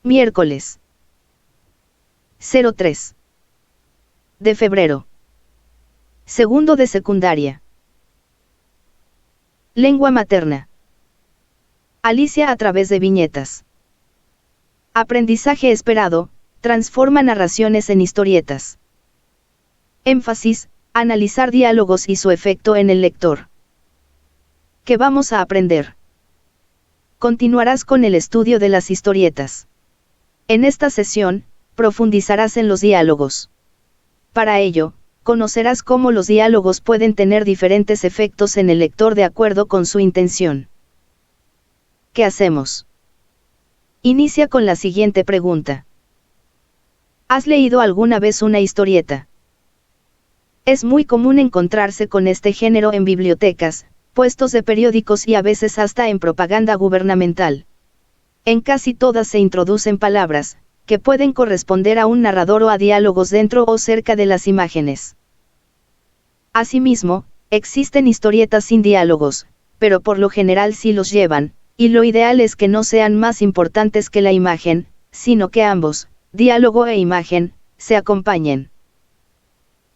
Miércoles 03 de febrero. Segundo de secundaria. Lengua materna. Alicia a través de viñetas. Aprendizaje esperado, transforma narraciones en historietas. Énfasis, analizar diálogos y su efecto en el lector. ¿Qué vamos a aprender? Continuarás con el estudio de las historietas. En esta sesión, profundizarás en los diálogos. Para ello, conocerás cómo los diálogos pueden tener diferentes efectos en el lector de acuerdo con su intención. ¿Qué hacemos? Inicia con la siguiente pregunta. ¿Has leído alguna vez una historieta? Es muy común encontrarse con este género en bibliotecas, puestos de periódicos y a veces hasta en propaganda gubernamental. En casi todas se introducen palabras, que pueden corresponder a un narrador o a diálogos dentro o cerca de las imágenes. Asimismo, existen historietas sin diálogos, pero por lo general sí los llevan, y lo ideal es que no sean más importantes que la imagen, sino que ambos, diálogo e imagen, se acompañen.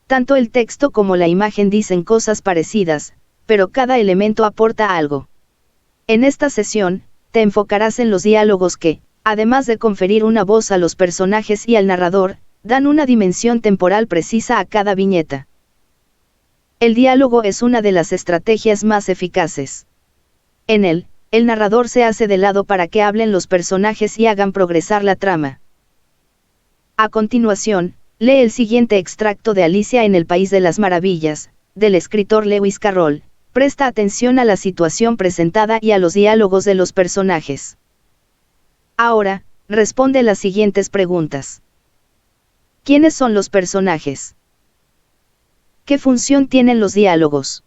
Tanto el texto como la imagen dicen cosas parecidas, pero cada elemento aporta algo. En esta sesión, te enfocarás en los diálogos que, además de conferir una voz a los personajes y al narrador, dan una dimensión temporal precisa a cada viñeta. El diálogo es una de las estrategias más eficaces. En él, el narrador se hace de lado para que hablen los personajes y hagan progresar la trama. A continuación, lee el siguiente extracto de Alicia en el País de las Maravillas, del escritor Lewis Carroll. Presta atención a la situación presentada y a los diálogos de los personajes. Ahora, responde las siguientes preguntas. ¿Quiénes son los personajes? ¿Qué función tienen los diálogos?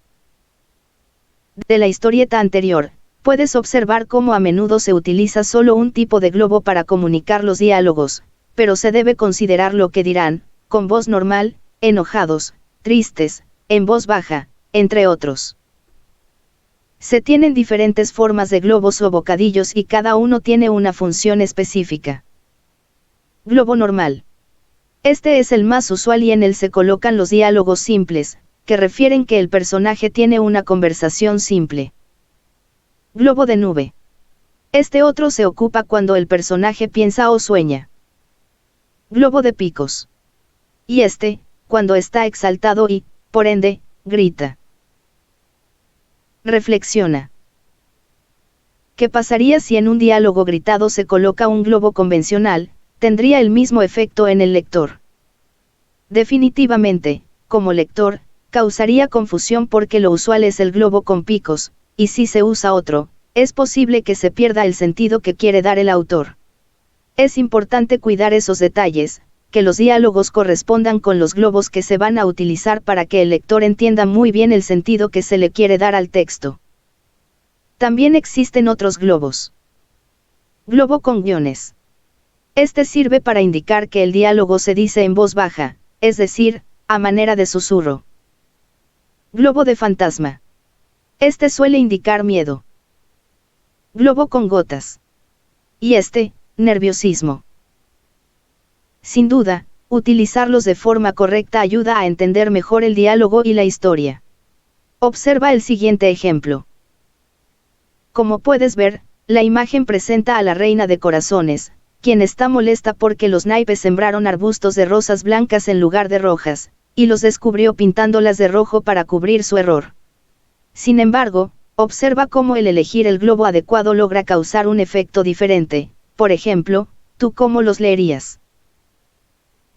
De la historieta anterior, puedes observar cómo a menudo se utiliza solo un tipo de globo para comunicar los diálogos, pero se debe considerar lo que dirán, con voz normal, enojados, tristes, en voz baja, entre otros. Se tienen diferentes formas de globos o bocadillos y cada uno tiene una función específica. Globo normal. Este es el más usual y en él se colocan los diálogos simples, que refieren que el personaje tiene una conversación simple. Globo de nube. Este otro se ocupa cuando el personaje piensa o sueña. Globo de picos. Y este, cuando está exaltado y, por ende, grita. Reflexiona. ¿Qué pasaría si en un diálogo gritado se coloca un globo convencional? Tendría el mismo efecto en el lector. Definitivamente, como lector, causaría confusión porque lo usual es el globo con picos, y si se usa otro, es posible que se pierda el sentido que quiere dar el autor. Es importante cuidar esos detalles, que los diálogos correspondan con los globos que se van a utilizar para que el lector entienda muy bien el sentido que se le quiere dar al texto. También existen otros globos. Globo con guiones. Este sirve para indicar que el diálogo se dice en voz baja, es decir, a manera de susurro. Globo de fantasma. Este suele indicar miedo. Globo con gotas. Y este, nerviosismo. Sin duda, utilizarlos de forma correcta ayuda a entender mejor el diálogo y la historia. Observa el siguiente ejemplo. Como puedes ver, la imagen presenta a la reina de corazones, quien está molesta porque los naipes sembraron arbustos de rosas blancas en lugar de rojas, y los descubrió pintándolas de rojo para cubrir su error. Sin embargo, observa cómo el elegir el globo adecuado logra causar un efecto diferente. Por ejemplo, ¿tú cómo los leerías?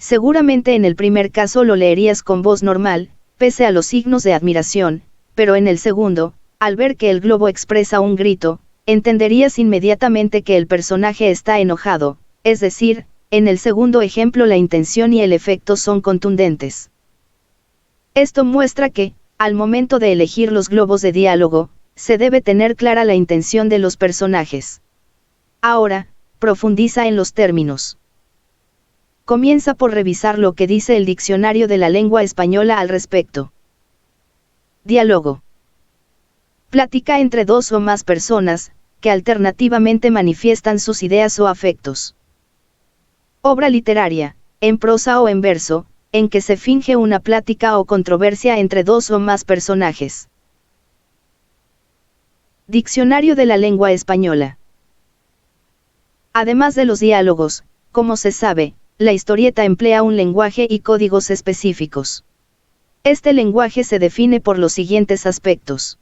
Seguramente en el primer caso lo leerías con voz normal, pese a los signos de admiración, pero en el segundo, al ver que el globo expresa un grito, entenderías inmediatamente que el personaje está enojado, es decir, en el segundo ejemplo la intención y el efecto son contundentes. Esto muestra que, al momento de elegir los globos de diálogo, se debe tener clara la intención de los personajes. Ahora, profundiza en los términos. Comienza por revisar lo que dice el diccionario de la lengua española al respecto. Diálogo. Plática entre dos o más personas, que alternativamente manifiestan sus ideas o afectos. Obra literaria, en prosa o en verso, en que se finge una plática o controversia entre dos o más personajes. Diccionario de la lengua española. Además de los diálogos, como se sabe, la historieta emplea un lenguaje y códigos específicos. Este lenguaje se define por los siguientes aspectos.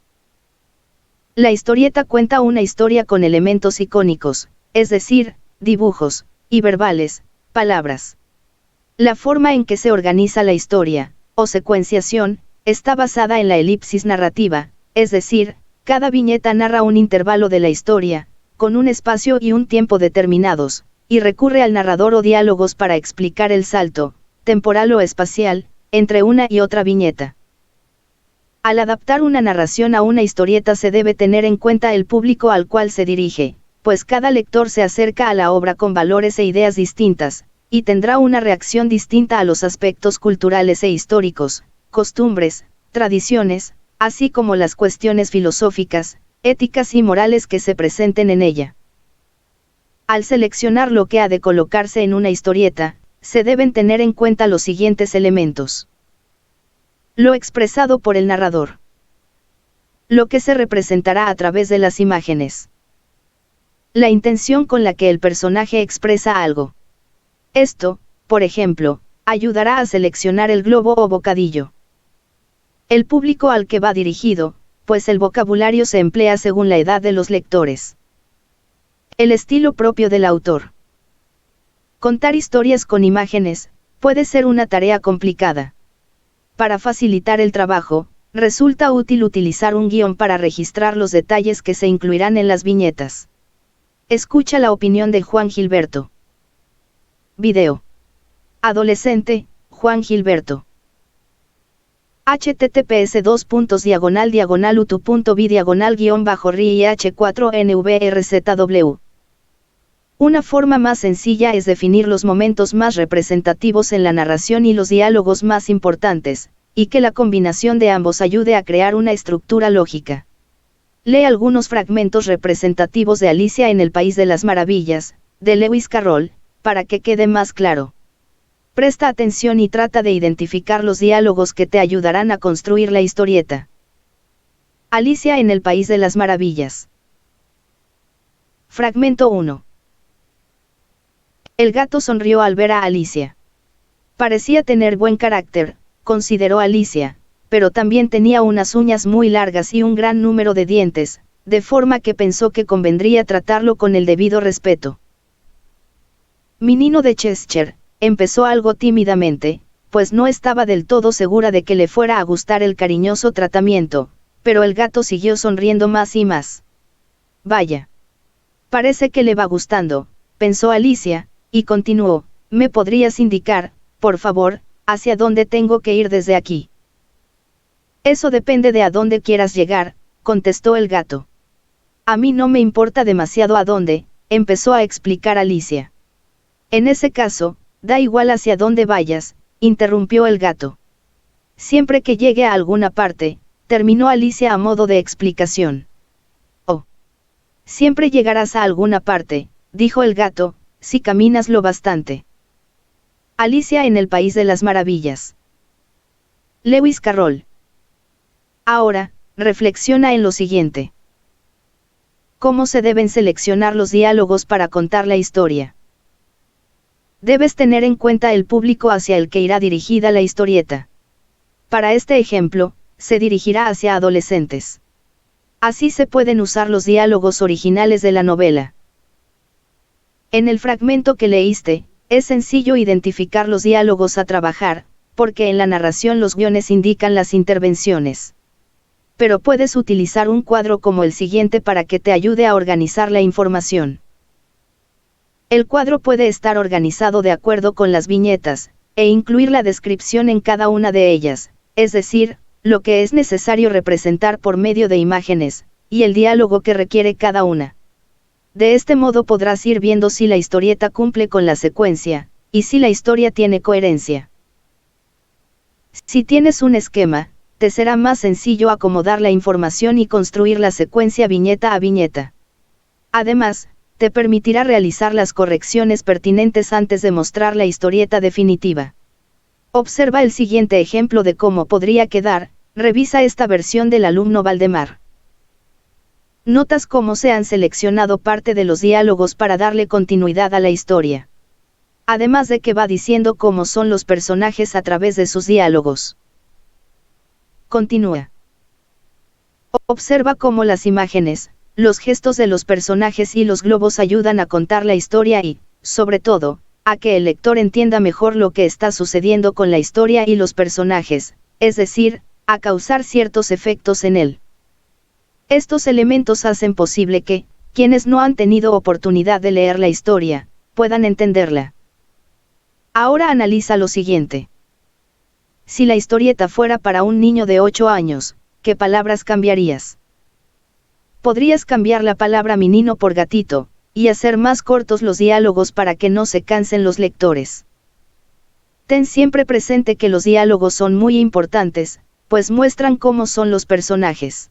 La historieta cuenta una historia con elementos icónicos, es decir, dibujos, y verbales, palabras. La forma en que se organiza la historia, o secuenciación, está basada en la elipsis narrativa, es decir, cada viñeta narra un intervalo de la historia, con un espacio y un tiempo determinados, y recurre al narrador o diálogos para explicar el salto, temporal o espacial, entre una y otra viñeta. Al adaptar una narración a una historieta se debe tener en cuenta el público al cual se dirige, pues cada lector se acerca a la obra con valores e ideas distintas, y tendrá una reacción distinta a los aspectos culturales e históricos, costumbres, tradiciones, así como las cuestiones filosóficas, éticas y morales que se presenten en ella. Al seleccionar lo que ha de colocarse en una historieta, se deben tener en cuenta los siguientes elementos. Lo expresado por el narrador. Lo que se representará a través de las imágenes. La intención con la que el personaje expresa algo. Esto, por ejemplo, ayudará a seleccionar el globo o bocadillo. El público al que va dirigido, pues el vocabulario se emplea según la edad de los lectores. El estilo propio del autor. Contar historias con imágenes, puede ser una tarea complicada. Para facilitar el trabajo, resulta útil utilizar un guión para registrar los detalles que se incluirán en las viñetas. Escucha la opinión de Juan Gilberto. Video. Adolescente, Juan Gilberto. https://utu.bi/ri-h4nvrZw. Una forma más sencilla es definir los momentos más representativos en la narración y los diálogos más importantes, y que la combinación de ambos ayude a crear una estructura lógica. Lee algunos fragmentos representativos de Alicia en el País de las Maravillas, de Lewis Carroll, para que quede más claro. Presta atención y trata de identificar los diálogos que te ayudarán a construir la historieta. Alicia en el País de las Maravillas. Fragmento 1. El gato sonrió al ver a Alicia. Parecía tener buen carácter, consideró Alicia, pero también tenía unas uñas muy largas y un gran número de dientes, de forma que pensó que convendría tratarlo con el debido respeto. Minino de Cheshire, empezó algo tímidamente, pues no estaba del todo segura de que le fuera a gustar el cariñoso tratamiento, pero el gato siguió sonriendo más y más. Vaya. Parece que le va gustando, pensó Alicia, y continuó, ¿me podrías indicar, por favor, hacia dónde tengo que ir desde aquí? Eso depende de a dónde quieras llegar, contestó el gato. A mí no me importa demasiado a dónde, empezó a explicar Alicia. En ese caso, da igual hacia dónde vayas, interrumpió el gato. Siempre que llegue a alguna parte, terminó Alicia a modo de explicación. Oh. Siempre llegarás a alguna parte, dijo el gato, si caminas lo bastante. Alicia en el País de las Maravillas. Lewis Carroll. Ahora, reflexiona en lo siguiente. ¿Cómo se deben seleccionar los diálogos para contar la historia? Debes tener en cuenta el público hacia el que irá dirigida la historieta. Para este ejemplo, se dirigirá hacia adolescentes. Así se pueden usar los diálogos originales de la novela. En el fragmento que leíste, es sencillo identificar los diálogos a trabajar, porque en la narración los guiones indican las intervenciones. Pero puedes utilizar un cuadro como el siguiente para que te ayude a organizar la información. El cuadro puede estar organizado de acuerdo con las viñetas, e incluir la descripción en cada una de ellas, es decir, lo que es necesario representar por medio de imágenes, y el diálogo que requiere cada una. De este modo podrás ir viendo si la historieta cumple con la secuencia, y si la historia tiene coherencia. Si tienes un esquema, te será más sencillo acomodar la información y construir la secuencia viñeta a viñeta. Además, te permitirá realizar las correcciones pertinentes antes de mostrar la historieta definitiva. Observa el siguiente ejemplo de cómo podría quedar, revisa esta versión del alumno Valdemar. Notas cómo se han seleccionado parte de los diálogos para darle continuidad a la historia. Además de que va diciendo cómo son los personajes a través de sus diálogos. Continúa. Observa cómo las imágenes, los gestos de los personajes y los globos ayudan a contar la historia y, sobre todo, a que el lector entienda mejor lo que está sucediendo con la historia y los personajes, es decir, a causar ciertos efectos en él. Estos elementos hacen posible que, quienes no han tenido oportunidad de leer la historia, puedan entenderla. Ahora analiza lo siguiente. Si la historieta fuera para un niño de 8 años, ¿qué palabras cambiarías? Podrías cambiar la palabra menino por gatito, y hacer más cortos los diálogos para que no se cansen los lectores. Ten siempre presente que los diálogos son muy importantes, pues muestran cómo son los personajes.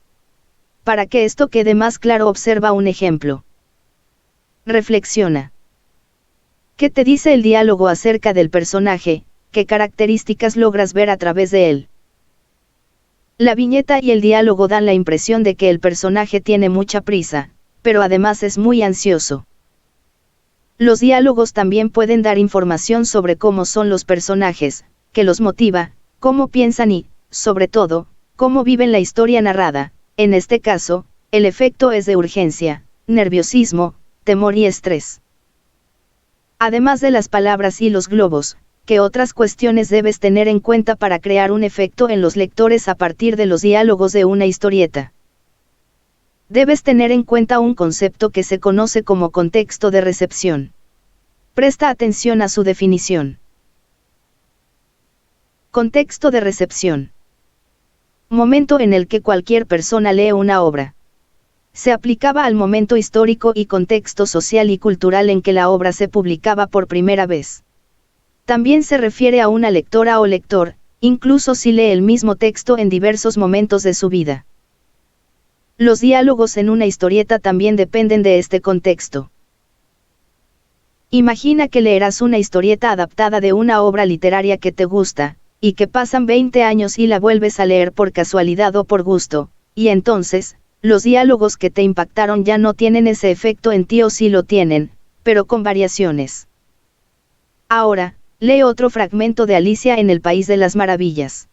Para que esto quede más claro, observa un ejemplo. Reflexiona. ¿Qué te dice el diálogo acerca del personaje? ¿Qué características logras ver a través de él? La viñeta y el diálogo dan la impresión de que el personaje tiene mucha prisa, pero además es muy ansioso. Los diálogos también pueden dar información sobre cómo son los personajes, qué los motiva, cómo piensan y, sobre todo, cómo viven la historia narrada. En este caso, el efecto es de urgencia, nerviosismo, temor y estrés. Además de las palabras y los globos, ¿qué otras cuestiones debes tener en cuenta para crear un efecto en los lectores a partir de los diálogos de una historieta? Debes tener en cuenta un concepto que se conoce como contexto de recepción. Presta atención a su definición. Contexto de recepción. Momento en el que cualquier persona lee una obra. Se aplicaba al momento histórico y contexto social y cultural en que la obra se publicaba por primera vez. También se refiere a una lectora o lector, incluso si lee el mismo texto en diversos momentos de su vida. Los diálogos en una historieta también dependen de este contexto. Imagina que leerás una historieta adaptada de una obra literaria que te gusta, y que pasan 20 años y la vuelves a leer por casualidad o por gusto, y entonces, los diálogos que te impactaron ya no tienen ese efecto en ti o sí lo tienen, pero con variaciones. Ahora, lee otro fragmento de Alicia en el País de las Maravillas.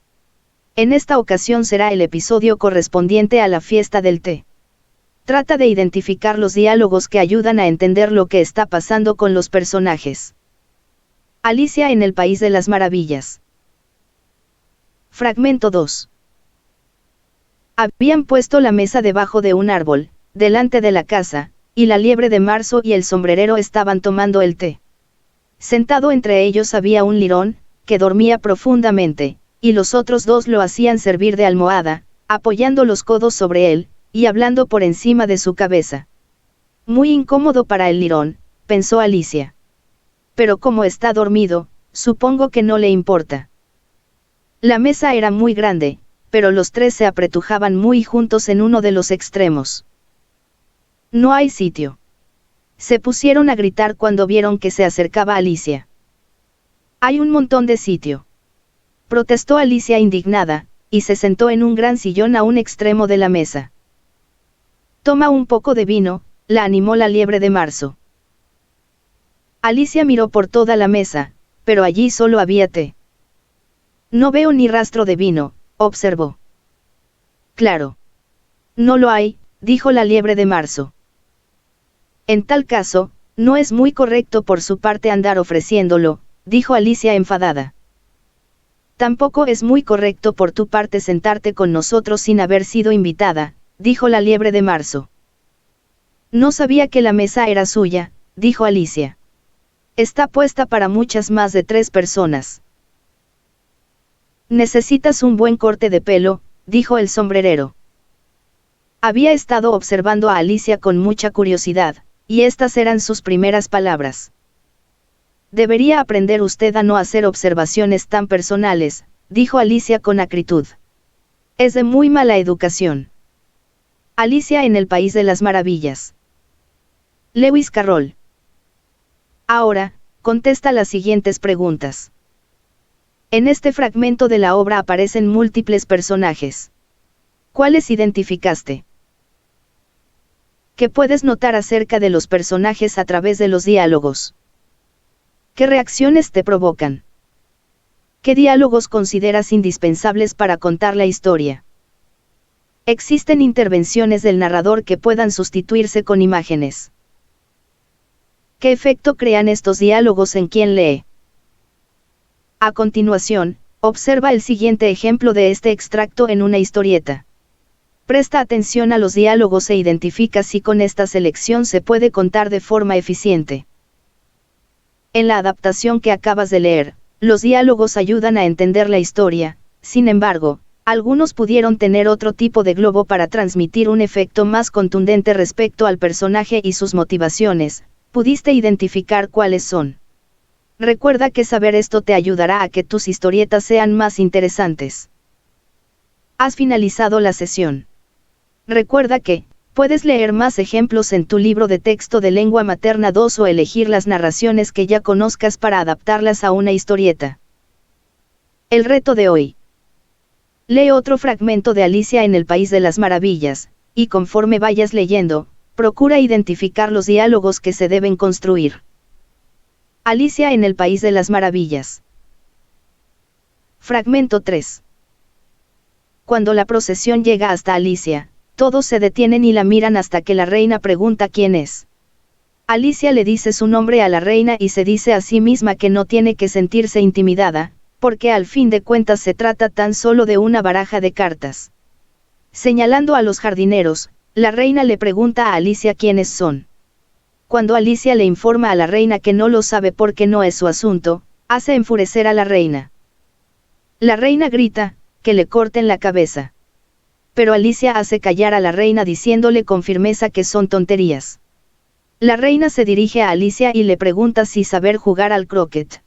En esta ocasión será el episodio correspondiente a la fiesta del té. Trata de identificar los diálogos que ayudan a entender lo que está pasando con los personajes. Alicia en el País de las Maravillas. Fragmento 2. Habían puesto la mesa debajo de un árbol, delante de la casa, y la liebre de marzo y el sombrerero estaban tomando el té. Sentado entre ellos había un lirón, que dormía profundamente, y los otros dos lo hacían servir de almohada, apoyando los codos sobre él, y hablando por encima de su cabeza. Muy incómodo para el lirón, pensó Alicia. Pero como está dormido, supongo que no le importa. La mesa era muy grande, pero los tres se apretujaban muy juntos en uno de los extremos. No hay sitio. Se pusieron a gritar cuando vieron que se acercaba Alicia. Hay un montón de sitio. Protestó Alicia indignada, y se sentó en un gran sillón a un extremo de la mesa. Toma un poco de vino, la animó la liebre de marzo. Alicia miró por toda la mesa, pero allí solo había té. No veo ni rastro de vino, observó. Claro. No lo hay, dijo la liebre de marzo. En tal caso, no es muy correcto por su parte andar ofreciéndolo, dijo Alicia enfadada. Tampoco es muy correcto por tu parte sentarte con nosotros sin haber sido invitada, dijo la liebre de marzo. No sabía que la mesa era suya, dijo Alicia. Está puesta para muchas más de 3 personas. Necesitas un buen corte de pelo, dijo el sombrerero. Había estado observando a Alicia con mucha curiosidad, y estas eran sus primeras palabras. Debería aprender usted a no hacer observaciones tan personales, dijo Alicia con acritud. Es de muy mala educación. Alicia en el País de las Maravillas. Lewis Carroll. Ahora, contesta las siguientes preguntas. En este fragmento de la obra aparecen múltiples personajes. ¿Cuáles identificaste? ¿Qué puedes notar acerca de los personajes a través de los diálogos? ¿Qué reacciones te provocan? ¿Qué diálogos consideras indispensables para contar la historia? ¿Existen intervenciones del narrador que puedan sustituirse con imágenes? ¿Qué efecto crean estos diálogos en quien lee? A continuación, observa el siguiente ejemplo de este extracto en una historieta. Presta atención a los diálogos e identifica si con esta selección se puede contar de forma eficiente. En la adaptación que acabas de leer, los diálogos ayudan a entender la historia, sin embargo, algunos pudieron tener otro tipo de globo para transmitir un efecto más contundente respecto al personaje y sus motivaciones. ¿Pudiste identificar cuáles son? Recuerda que saber esto te ayudará a que tus historietas sean más interesantes. Has finalizado la sesión. Recuerda que, puedes leer más ejemplos en tu libro de texto de lengua materna 2 o elegir las narraciones que ya conozcas para adaptarlas a una historieta. El reto de hoy. Lee otro fragmento de Alicia en el País de las Maravillas, y conforme vayas leyendo, procura identificar los diálogos que se deben construir. Alicia en el País de las Maravillas. Fragmento 3. Cuando la procesión llega hasta Alicia, todos se detienen y la miran hasta que la reina pregunta quién es. Alicia le dice su nombre a la reina y se dice a sí misma que no tiene que sentirse intimidada, porque al fin de cuentas se trata tan solo de una baraja de cartas. Señalando a los jardineros, la reina le pregunta a Alicia quiénes son. Cuando Alicia le informa a la reina que no lo sabe porque no es su asunto, hace enfurecer a la reina. La reina grita, que le corten la cabeza. Pero Alicia hace callar a la reina diciéndole con firmeza que son tonterías. La reina se dirige a Alicia y le pregunta si saber jugar al croquet.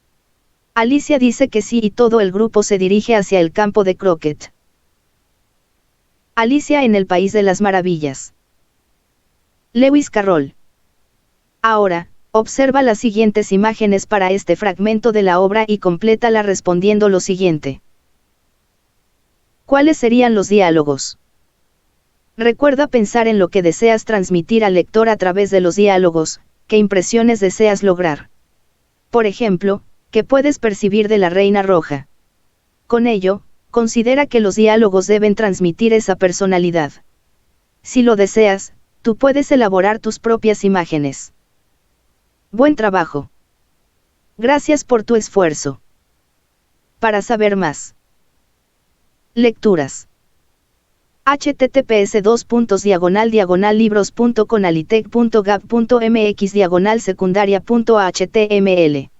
Alicia dice que sí y todo el grupo se dirige hacia el campo de croquet. Alicia en el País de las Maravillas. Lewis Carroll. Ahora, observa las siguientes imágenes para este fragmento de la obra y complétala respondiendo lo siguiente. ¿Cuáles serían los diálogos? Recuerda pensar en lo que deseas transmitir al lector a través de los diálogos, qué impresiones deseas lograr. Por ejemplo, ¿qué puedes percibir de la Reina Roja? Con ello, considera que los diálogos deben transmitir esa personalidad. Si lo deseas, tú puedes elaborar tus propias imágenes. Buen trabajo. Gracias por tu esfuerzo. Para saber más. Lecturas. https://libros.conalitec.gab.mx/secundaria.html